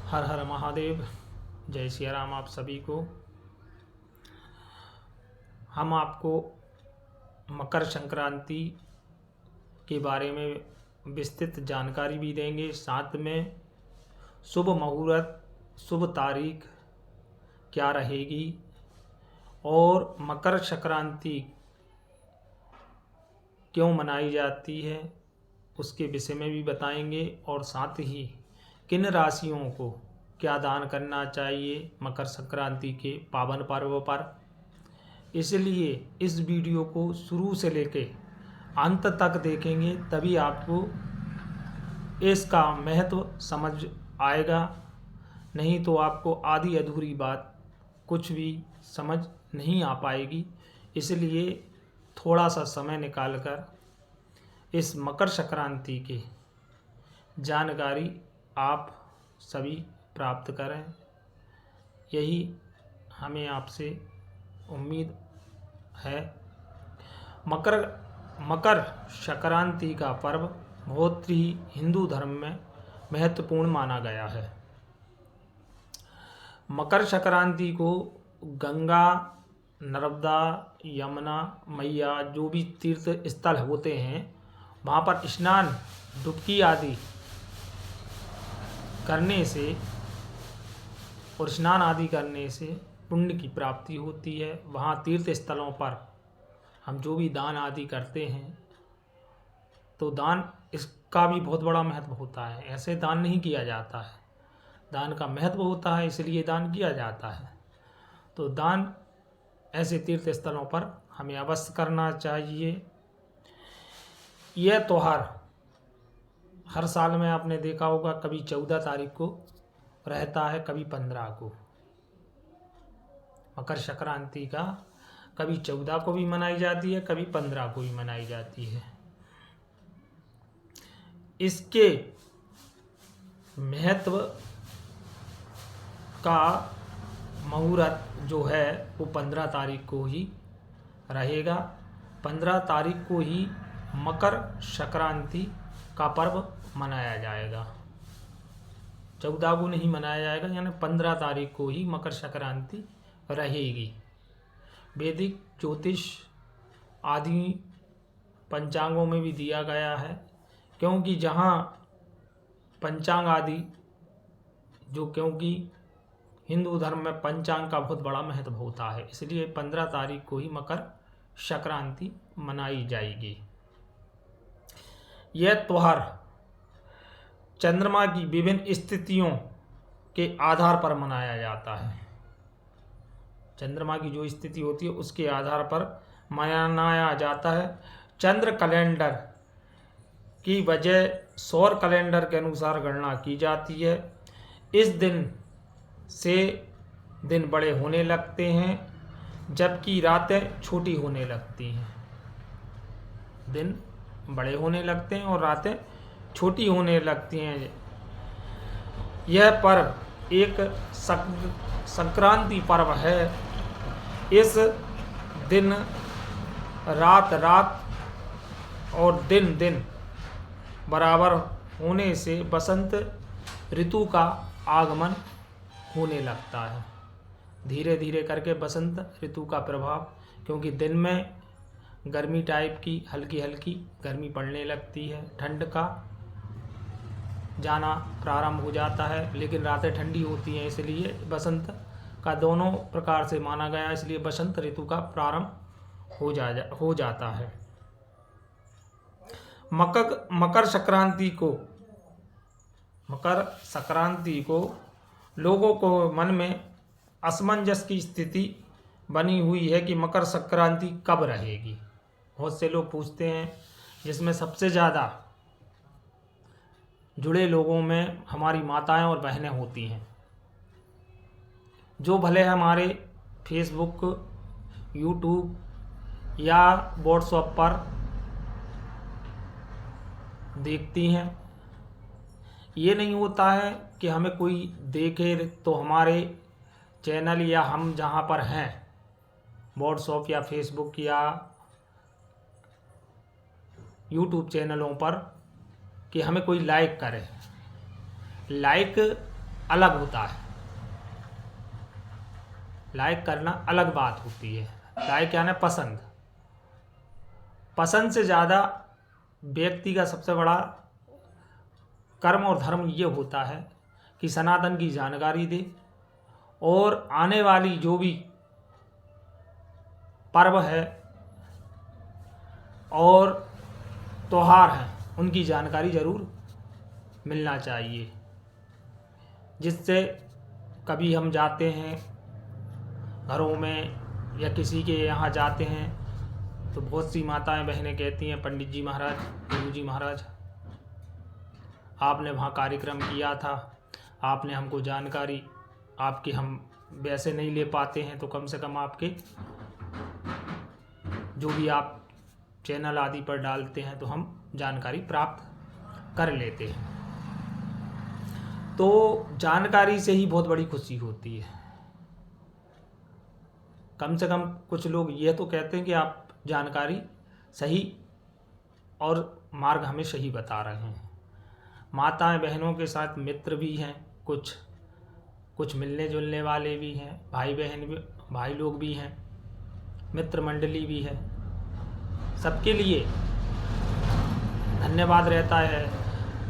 हर हर महादेव। जय सिया राम। आप सभी को हम आपको मकर संक्रांति के बारे में विस्तृत जानकारी भी देंगे, साथ में शुभ मुहूर्त, शुभ तारीख क्या रहेगी और मकर संक्रांति क्यों मनाई जाती है उसके विषय में भी बताएंगे, और साथ ही किन राशियों को क्या दान करना चाहिए मकर संक्रांति के पावन पर्व पर। इसलिए इस वीडियो को शुरू से लेके अंत तक देखेंगे, तभी आपको इसका महत्व समझ आएगा। नहीं तो आपको आधी अधूरी बात कुछ भी समझ नहीं आ पाएगी। इसलिए थोड़ा सा समय निकालकर इस मकर संक्रांति की जानकारी आप सभी प्राप्त करें, यही हमें आपसे उम्मीद है। मकर संक्रांति का पर्व बहुत ही हिंदू धर्म में महत्वपूर्ण माना गया है। मकर संक्रांति को गंगा, नर्मदा, यमुना मैया जो भी तीर्थ स्थल होते हैं वहाँ पर स्नान, डुबकी आदि करने से और स्नान आदि करने से पुण्य की प्राप्ति होती है। वहाँ तीर्थ स्थलों पर हम जो भी दान आदि करते हैं तो दान इसका भी बहुत बड़ा महत्व होता है। ऐसे दान नहीं किया जाता है, दान का महत्व होता है इसलिए दान किया जाता है। तो दान ऐसे तीर्थ स्थलों पर हमें अवश्य करना चाहिए। यह त्यौहार हर साल में आपने देखा होगा, कभी 14 तारीख को रहता है, कभी 15 को। मकर संक्रांति का कभी 14 को भी मनाई जाती है, कभी 15 को भी मनाई जाती है। इसके महत्व का मुहूर्त जो है वो 15 तारीख को ही रहेगा। 15 तारीख को ही मकर संक्रांति का पर्व मनाया जाएगा, 14 को नहीं मनाया जाएगा, यानी 15 तारीख को ही मकर संक्रांति रहेगी। वैदिक ज्योतिष आदि पंचांगों में भी दिया गया है, क्योंकि जहाँ पंचांग आदि क्योंकि हिंदू धर्म में पंचांग का बहुत बड़ा महत्व होता है, इसलिए 15 तारीख को ही मकर संक्रांति मनाई जाएगी। यह त्यौहार चंद्रमा की विभिन्न स्थितियों के आधार पर मनाया जाता है। चंद्रमा की जो स्थिति होती है उसके आधार पर मनाया जाता है। चंद्र कैलेंडर की वजह सौर कैलेंडर के अनुसार गणना की जाती है। इस दिन से दिन बड़े होने लगते हैं, जबकि रातें छोटी होने लगती हैं। दिन बड़े होने लगते हैं और रातें छोटी होने लगती हैं। यह पर्व एक संक्रांति पर्व है। इस दिन रात और दिन बराबर होने से बसंत ऋतु का आगमन होने लगता है। धीरे धीरे करके बसंत ऋतु का प्रभाव, क्योंकि दिन में गर्मी टाइप की हल्की हल्की गर्मी पड़ने लगती है, ठंड का जाना प्रारंभ हो जाता है, लेकिन रातें ठंडी होती हैं, इसलिए बसंत का दोनों प्रकार से माना गया, इसलिए बसंत ऋतु का प्रारंभ हो जाता है। मकर संक्रांति को लोगों को मन में असमंजस की स्थिति बनी हुई है कि मकर संक्रांति कब रहेगी। बहुत से लोग पूछते हैं, जिसमें सबसे ज़्यादा जुड़े लोगों में हमारी माताएं और बहनें होती हैं, जो भले हमारे फेसबुक, यूट्यूब या व्हाट्सएप पर देखती हैं। ये नहीं होता है कि हमें कोई देखे तो हमारे चैनल या हम जहाँ पर हैं व्हाट्सएप या फेसबुक या यूट्यूब चैनलों पर, कि हमें कोई लाइक करे। लाइक अलग होता है। लाइक करना अलग बात होती है। लाइक यानी पसंद। पसंद से ज़्यादा व्यक्ति का सबसे बड़ा कर्म और धर्म ये होता है कि सनातन की जानकारी दे और आने वाली जो भी पर्व है और त्योहार हैं उनकी जानकारी ज़रूर मिलना चाहिए, जिससे कभी हम जाते हैं घरों में या किसी के यहाँ जाते हैं तो बहुत सी माताएं बहनें कहती हैं, पंडित जी महाराज, गुरु जी महाराज, आपने वहाँ कार्यक्रम किया था, आपने हमको जानकारी आपकी हम वैसे नहीं ले पाते हैं तो कम से कम आपके जो भी आप चैनल आदि पर डालते हैं तो हम जानकारी प्राप्त कर लेते हैं। तो जानकारी से ही बहुत बड़ी खुशी होती है। कम से कम कुछ लोग ये तो कहते हैं कि आप जानकारी सही और मार्ग हमें सही बता रहे हैं। माताएं बहनों के साथ मित्र भी हैं, कुछ मिलने जुलने वाले भी हैं, भाई लोग भी हैं, मित्र मंडली भी है। सबके लिए धन्यवाद रहता है।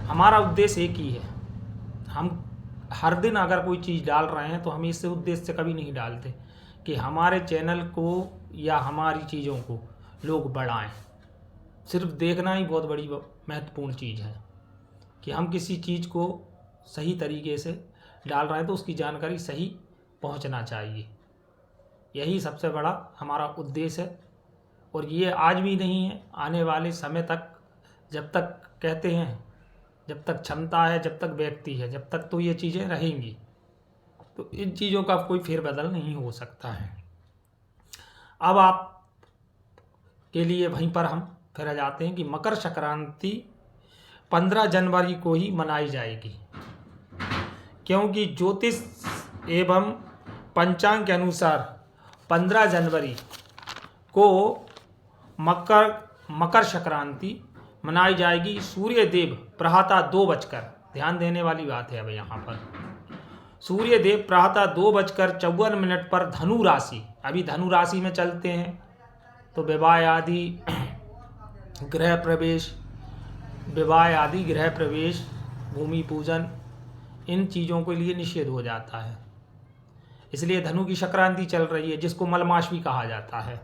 हमारा उद्देश्य एक ही है। हम हर दिन अगर कोई चीज़ डाल रहे हैं तो हम इस उद्देश्य से कभी नहीं डालते कि हमारे चैनल को या हमारी चीज़ों को लोग बढ़ाएं। सिर्फ देखना ही बहुत बड़ी महत्वपूर्ण चीज़ है कि हम किसी चीज़ को सही तरीके से डाल रहे हैं तो उसकी जानकारी सही पहुंचना चाहिए। यही सबसे बड़ा हमारा उद्देश्य है और ये आज भी नहीं है, आने वाले समय तक, जब तक कहते हैं जब तक क्षमता है, जब तक व्यक्ति है, जब तक तो ये चीज़ें रहेंगी। तो इन चीज़ों का कोई फेरबदल नहीं हो सकता है। अब आप के लिए वहीं पर हम फिर जाते हैं कि मकर संक्रांति 15 जनवरी को ही मनाई जाएगी, क्योंकि ज्योतिष एवं पंचांग के अनुसार 15 जनवरी को मकर संक्रांति मनाई जाएगी। सूर्य देव प्रातः 2 बजकर, ध्यान देने वाली बात है अब यहाँ पर, सूर्य देव प्रातः 2:54 पर धनु राशि, अभी धनु राशि में चलते हैं तो विवाह आदि गृह प्रवेश, भूमि पूजन, इन चीज़ों के लिए निषेध हो जाता है। इसलिए धनु की संक्रांति चल रही है, जिसको मलमास भी कहा जाता है,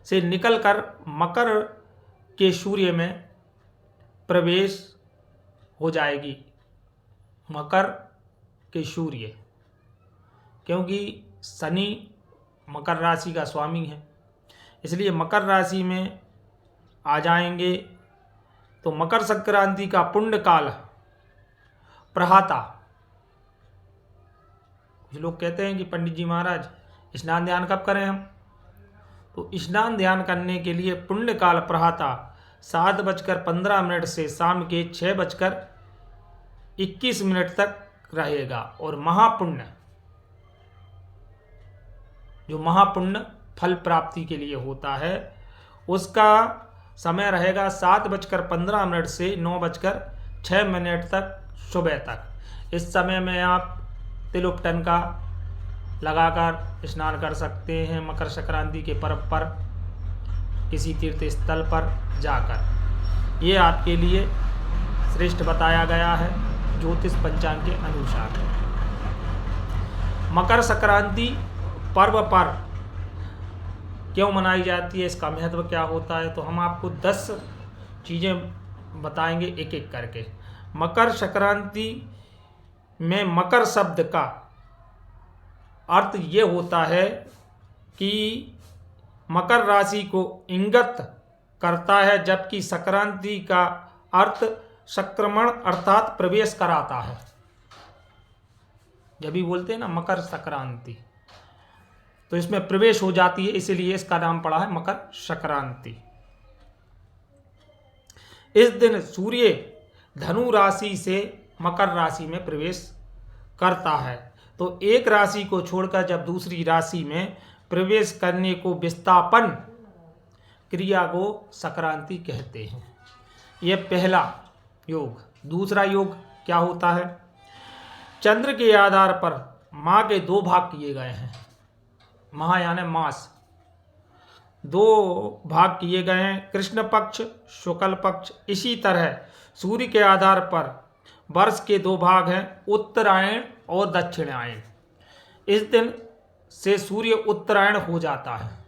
से निकलकर मकर के सूर्य में प्रवेश हो जाएगी। मकर के सूर्य, क्योंकि शनि मकर राशि का स्वामी है, इसलिए मकर राशि में आ जाएंगे। तो मकर संक्रांति का पुण्य काल प्रहाता, कुछ लोग कहते हैं कि पंडित जी महाराज स्नान ध्यान कब करें हम, तो स्नान ध्यान करने के लिए पुण्य काल प्रहाता 7:15 से शाम के 6:21 तक रहेगा। और महापुण्य, जो महापुण्य फल प्राप्ति के लिए होता है, उसका समय रहेगा 7:15 से 9:06 तक, सुबह तक। इस समय में आप तिल उपटन का लगाकर स्नान कर सकते हैं। मकर संक्रांति के पर्व पर किसी तीर्थ स्थल पर जाकर, ये आपके लिए श्रेष्ठ बताया गया है ज्योतिष पंचांग के अनुसार। मकर संक्रांति पर्व पर क्यों मनाई जाती है, इसका महत्व क्या होता है, तो हम आपको 10 चीज़ें बताएंगे एक एक करके। मकर संक्रांति में मकर शब्द का अर्थ ये होता है कि मकर राशि को इंगित करता है, जबकि संक्रांति का अर्थ संक्रमण अर्थात प्रवेश कराता है। जब भी बोलते हैं ना मकर संक्रांति, तो इसमें प्रवेश हो जाती है, इसीलिए इसका नाम पड़ा है मकर संक्रांति। इस दिन सूर्य धनु राशि से मकर राशि में प्रवेश करता है, तो एक राशि को छोड़कर जब दूसरी राशि में प्रवेश करने को विस्थापन क्रिया को संक्रांति कहते हैं। यह पहला योग। दूसरा योग क्या होता है, चंद्र के आधार पर माह के दो भाग किए गए हैं। माह यानी मास, दो भाग किए गए हैं, कृष्ण पक्ष, शुक्ल पक्ष। इसी तरह सूर्य के आधार पर वर्ष के दो भाग हैं, उत्तरायण और दक्षिणायन। इस दिन से सूर्य उत्तरायण हो जाता है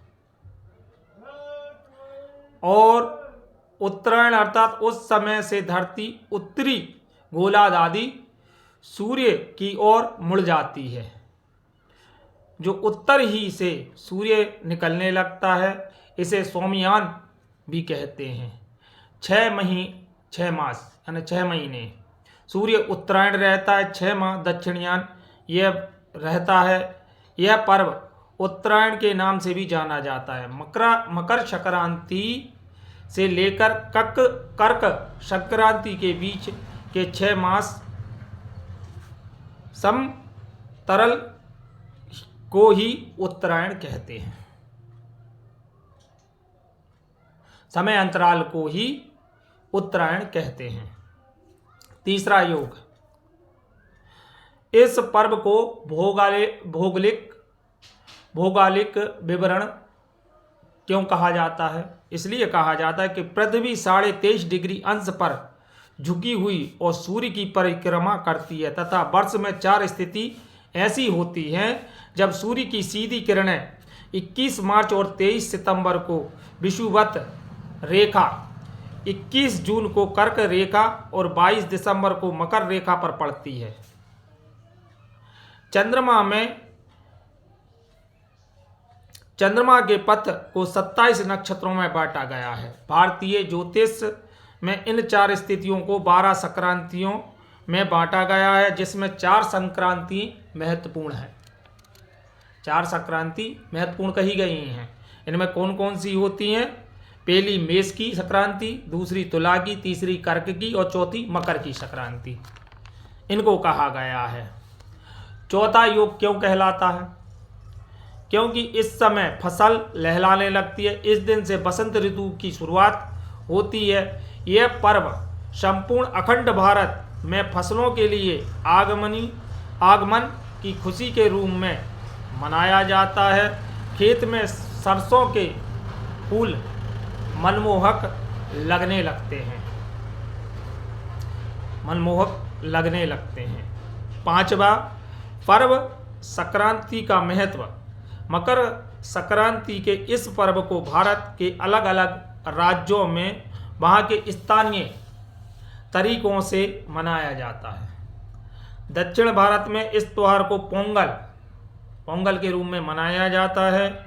और उत्तरायण अर्थात उस समय से धरती उत्तरी गोलार्ध आदि सूर्य की ओर मुड़ जाती है। जो उत्तर ही से सूर्य निकलने लगता है, इसे सोमयान भी कहते हैं। 6 मास यानी 6 महीने सूर्य उत्तरायण रहता है, 6 माह दक्षिणयान यह रहता है। यह पर्व उत्तरायण के नाम से भी जाना जाता है। मकर संक्रांति से लेकर कर्क संक्रांति के बीच के 6 मास समतरल को ही उत्तरायण कहते हैं। समय अंतराल को ही उत्तरायण कहते हैं। तीसरा योग। इस पर्व को भौगोलिक विवरण क्यों कहा जाता है? इसलिए कहा जाता है कि पृथ्वी 23.5 डिग्री अंश पर झुकी हुई और सूर्य की परिक्रमा करती है तथा वर्ष में 4 स्थिति ऐसी होती हैं जब सूर्य की सीधी किरणें 21 मार्च और 23 सितंबर को विषुवत रेखा, 21 जून को कर्क रेखा और 22 दिसंबर को मकर रेखा पर पड़ती है। चंद्रमा के पथ को 27 नक्षत्रों में बांटा गया है। भारतीय ज्योतिष में इन 4 स्थितियों को 12 संक्रांतियों में बांटा गया है, जिसमें 4 संक्रांति महत्वपूर्ण है। 4 संक्रांति महत्वपूर्ण कही गई हैं। इनमें कौन कौन सी होती हैं? पहली मेष की संक्रांति, दूसरी तुला की, तीसरी कर्क की और चौथी मकर की संक्रांति, इनको कहा गया है। चौथा योग क्यों कहलाता है? क्योंकि इस समय फसल लहलाने लगती है। इस दिन से बसंत ऋतु की शुरुआत होती है। यह पर्व संपूर्ण अखंड भारत में फसलों के लिए आगमन की खुशी के रूप में मनाया जाता है। खेत में सरसों के फूल मनमोहक लगने लगते हैं। पांचवा पर्व संक्रांति का महत्व। मकर संक्रांति के इस पर्व को भारत के अलग अलग राज्यों में वहाँ के स्थानीय तरीकों से मनाया जाता है। दक्षिण भारत में इस त्योहार को पोंगल के रूप में मनाया जाता है।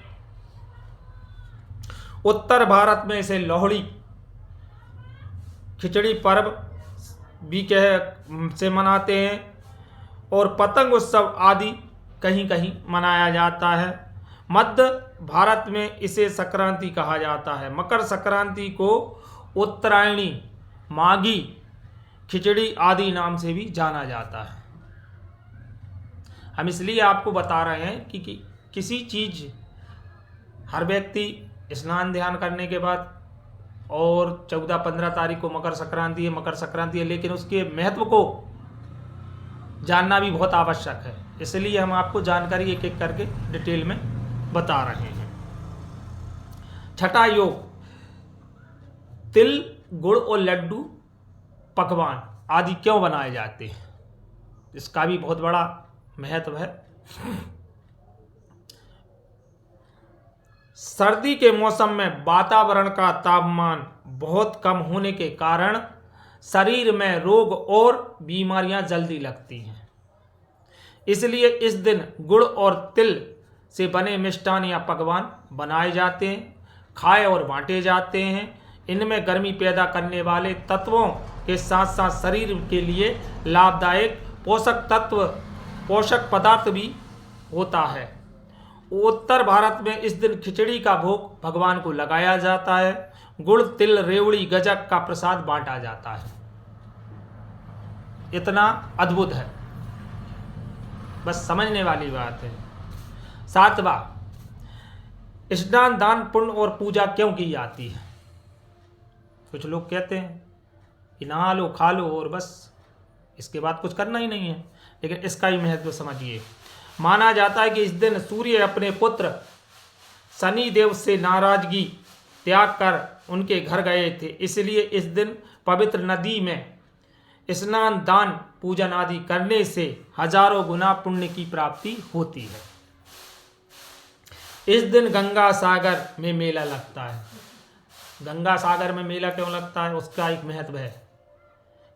उत्तर भारत में इसे लोहड़ी, खिचड़ी पर्व भी से मनाते हैं और पतंग उत्सव आदि कहीं कहीं मनाया जाता है। मध्य भारत में इसे संक्रांति कहा जाता है। मकर संक्रांति को उत्तरायणी, माघी, खिचड़ी आदि नाम से भी जाना जाता है। हम इसलिए आपको बता रहे हैं कि किसी चीज़, हर व्यक्ति स्नान ध्यान करने के बाद, और 14-15 तारीख को मकर संक्रांति है, लेकिन उसके महत्व को जानना भी बहुत आवश्यक है। इसलिए हम आपको जानकारी एक एक करके डिटेल में बता रहे हैं। छठा योग। तिल, गुड़ और लड्डू पकवान आदि क्यों बनाए जाते हैं? इसका भी बहुत बड़ा महत्व है। सर्दी के मौसम में वातावरण का तापमान बहुत कम होने के कारण शरीर में रोग और बीमारियां जल्दी लगती हैं। इसलिए इस दिन गुड़ और तिल से बने मिष्ठान या पकवान बनाए जाते हैं, खाए और बांटे जाते हैं। इनमें गर्मी पैदा करने वाले तत्वों के साथ साथ शरीर के लिए लाभदायक पोषक पदार्थ भी होता है। उत्तर भारत में इस दिन खिचड़ी का भोग भगवान को लगाया जाता है। गुड़, तिल, रेवड़ी, गजक का प्रसाद बांटा जाता है। इतना अद्भुत है, बस समझने वाली बात है। सातवां, स्नान, दान, पुण्य और पूजा क्यों की जाती है? कुछ लोग कहते हैं कि नहा लो, खा लो और बस इसके बाद कुछ करना ही नहीं है। लेकिन इसका ही महत्व समझिए। माना जाता है कि इस दिन सूर्य अपने पुत्र शनि देव से नाराजगी त्याग कर उनके घर गए थे, इसलिए इस दिन पवित्र नदी में स्नान, दान, पूजन आदि करने से हजारों गुना पुण्य की प्राप्ति होती है। इस दिन गंगा सागर में मेला लगता है। गंगा सागर में मेला क्यों लगता है, उसका एक महत्व है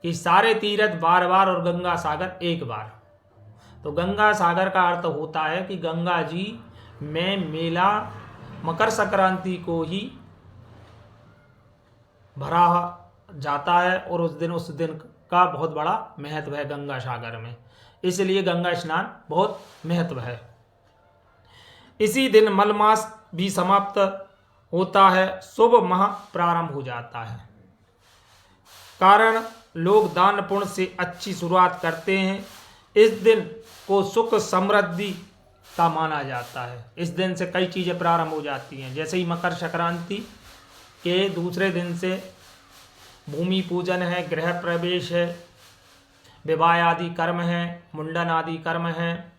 कि सारे तीर्थ बार बार और गंगा सागर एक बार। तो गंगा सागर का अर्थ होता है कि गंगा जी में मेला मकर संक्रांति को ही भरा जाता है और उस दिन का बहुत बड़ा महत्व है गंगा सागर में, इसलिए गंगा स्नान बहुत महत्व है। इसी दिन मलमास भी समाप्त होता है, शुभ माह प्रारंभ हो जाता है। कारण लोग दान पुण्य से अच्छी शुरुआत करते हैं। इस दिन को सुख समृद्धि का माना जाता है। इस दिन से कई चीज़ें प्रारंभ हो जाती हैं, जैसे ही मकर संक्रांति के दूसरे दिन से भूमि पूजन है, गृह प्रवेश है, विवाह आदि कर्म है, मुंडन आदि कर्म है।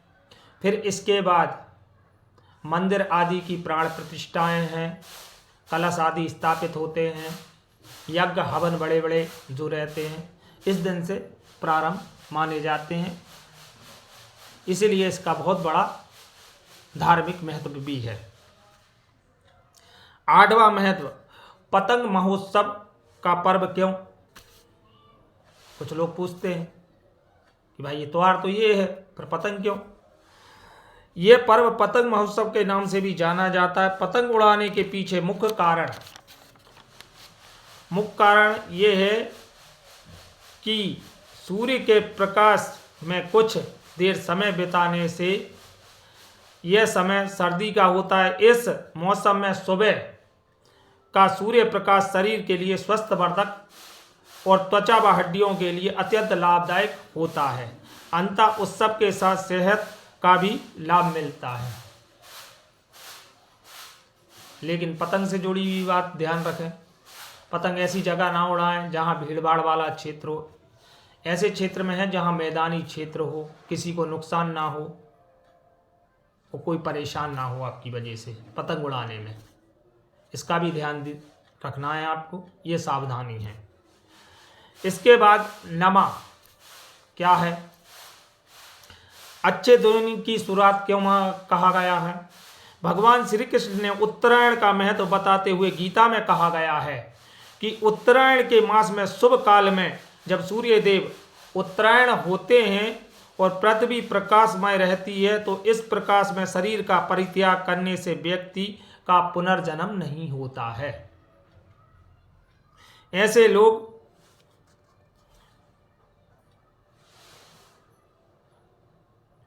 फिर इसके बाद मंदिर आदि की प्राण प्रतिष्ठाएं हैं, कलश आदि स्थापित होते हैं, यज्ञ हवन बड़े बड़े जो रहते हैं इस दिन से प्रारंभ माने जाते हैं, इसीलिए इसका बहुत बड़ा धार्मिक महत्व भी है। 8वां महत्व, पतंग महोत्सव का पर्व क्यों? कुछ लोग पूछते हैं कि भाई ये त्योहार तो ये है, पर पतंग क्यों? ये पर्व पतंग महोत्सव के नाम से भी जाना जाता है। पतंग उड़ाने के पीछे मुख्य कारण ये है कि सूर्य के प्रकाश में कुछ देर समय बिताने से यह समय सर्दी का होता है। इस मौसम में सुबह का सूर्य प्रकाश शरीर के लिए स्वस्थवर्धक और त्वचा व हड्डियों के लिए अत्यंत लाभदायक होता है। अंततः उत्सव के साथ सेहत का भी लाभ मिलता है। लेकिन पतंग से जुड़ी हुई बात ध्यान रखें, पतंग ऐसी जगह ना उड़ाएं जहां भीड़ भाड़ वाला क्षेत्र हो। ऐसे क्षेत्र में है जहां मैदानी क्षेत्र हो, किसी को नुकसान ना हो और कोई परेशान ना हो आपकी वजह से पतंग उड़ाने में। इसका भी ध्यान रखना है आपको, ये सावधानी है। इसके बाद नमा क्या है? अच्छे दिन की शुरुआत क्यों कहा गया है? भगवान श्री कृष्ण ने उत्तरायण का महत्व बताते हुए गीता में कहा गया है कि उत्तरायण के मास में शुभ काल में जब सूर्य देव उत्तरायण होते हैं और पृथ्वी प्रकाशमय रहती है, तो इस प्रकाश में शरीर का परित्याग करने से व्यक्ति का पुनर्जन्म नहीं होता है। ऐसे लोग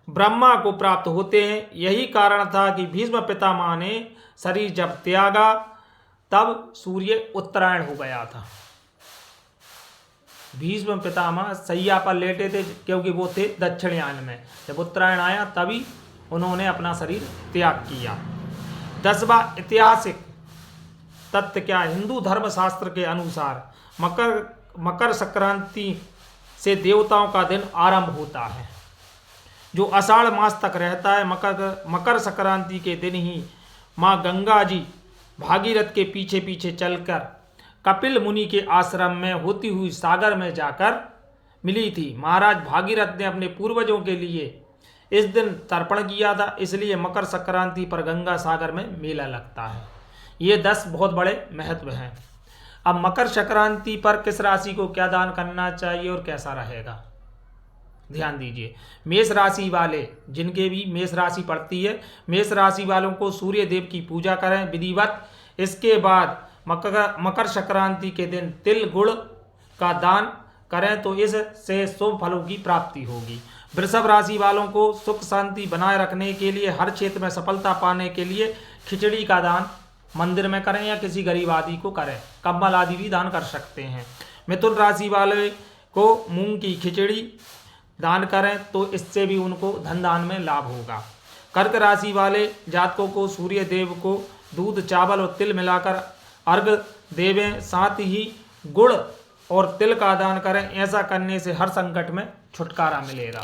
ब्रह्मा को प्राप्त होते हैं। यही कारण था कि भीष्म पितामह ने शरीर जब त्यागा तब सूर्य उत्तरायण हो गया था। भीष्म पितामह सैया पर लेटे थे क्योंकि वो थे दक्षिणयान में। जब उत्तरायण आया तभी उन्होंने अपना शरीर त्याग किया। 10वां ऐतिहासिक तथ्य क्या? हिंदू धर्मशास्त्र के अनुसार मकर संक्रांति से देवताओं का दिन आरंभ होता है, जो आषाढ़ मास तक रहता है। मकर संक्रांति के दिन ही माँ गंगा जी भागीरथ के पीछे पीछे चलकर कपिल मुनि के आश्रम में होती हुई सागर में जाकर मिली थी। महाराज भागीरथ ने अपने पूर्वजों के लिए इस दिन तर्पण किया था, इसलिए मकर संक्रांति पर गंगा सागर में मेला लगता है। ये 10 बहुत बड़े महत्व हैं। अब मकर संक्रांति पर किस राशि को क्या दान करना चाहिए और कैसा रहेगा, ध्यान दीजिए। मेष राशि वाले, जिनके भी मेष राशि पड़ती है, मेष राशि वालों को सूर्य देव की पूजा करें विधिवत। इसके बाद मकर संक्रांति के दिन तिल गुड़ का दान करें तो इससे शुभ फलों की प्राप्ति होगी। वृषभ राशि वालों को सुख शांति बनाए रखने के लिए, हर क्षेत्र में सफलता पाने के लिए खिचड़ी का दान मंदिर में करें या किसी गरीब आदि को करें। कंबल आदि भी दान कर सकते हैं। मिथुन राशि वाले को मूंग की खिचड़ी दान करें तो इससे भी उनको धन दान में लाभ होगा। कर्क राशि वाले जातकों को सूर्य देव को दूध, चावल और तिल मिलाकर अर्घ देवें, साथ ही गुड़ और तिल का दान करें। ऐसा करने से हर संकट में छुटकारा मिलेगा।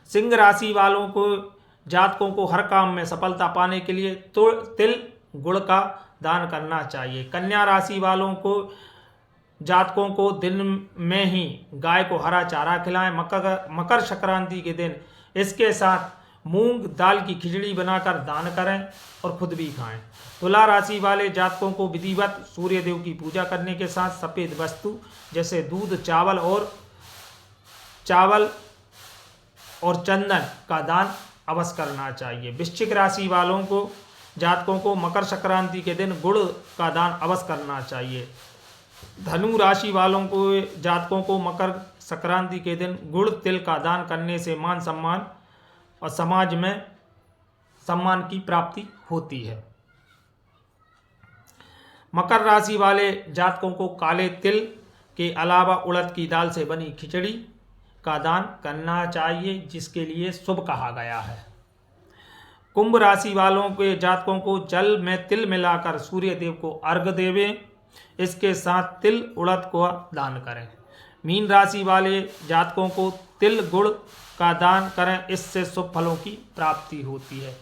सिंह राशि वालों को जातकों को हर काम में सफलता पाने के लिए तो तिल गुड़ का दान करना चाहिए। कन्या राशि वालों को जातकों को दिन में ही गाय को हरा चारा खिलाएं। मकर संक्रांति के दिन इसके साथ मूंग दाल की खिचड़ी बनाकर दान करें और खुद भी खाएं। तुला राशि वाले जातकों को विधिवत सूर्य देव की पूजा करने के साथ सफ़ेद वस्तु जैसे दूध चावल और चंदन का दान अवश्य करना चाहिए। वृश्चिक राशि वालों को जातकों को मकर संक्रांति के दिन गुड़ का दान अवश्य करना चाहिए। धनु राशि वालों को जातकों को मकर संक्रांति के दिन गुड़ तिल का दान करने से मान सम्मान और समाज में सम्मान की प्राप्ति होती है। मकर राशि वाले जातकों को काले तिल के अलावा उड़द की दाल से बनी खिचड़ी का दान करना चाहिए, जिसके लिए शुभ कहा गया है। कुंभ राशि वालों के जातकों को जल में तिल मिलाकर सूर्य देव को अर्घ्य देवें, इसके साथ तिल उड़द को दान करें। मीन राशि वाले जातकों को तिल गुड़ का दान करें, इससे शुभ फलों की प्राप्ति होती है।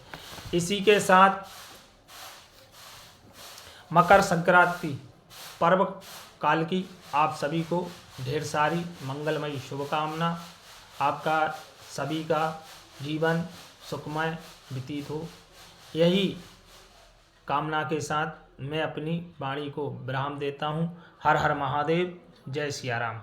इसी के साथ मकर संक्रांति पर्व काल की आप सभी को ढेर सारी मंगलमयी शुभकामना। आपका सभी का जीवन सुखमय व्यतीत हो, यही कामना के साथ मैं अपनी वाणी को विराम देता हूँ। हर हर महादेव, जय सिया राम।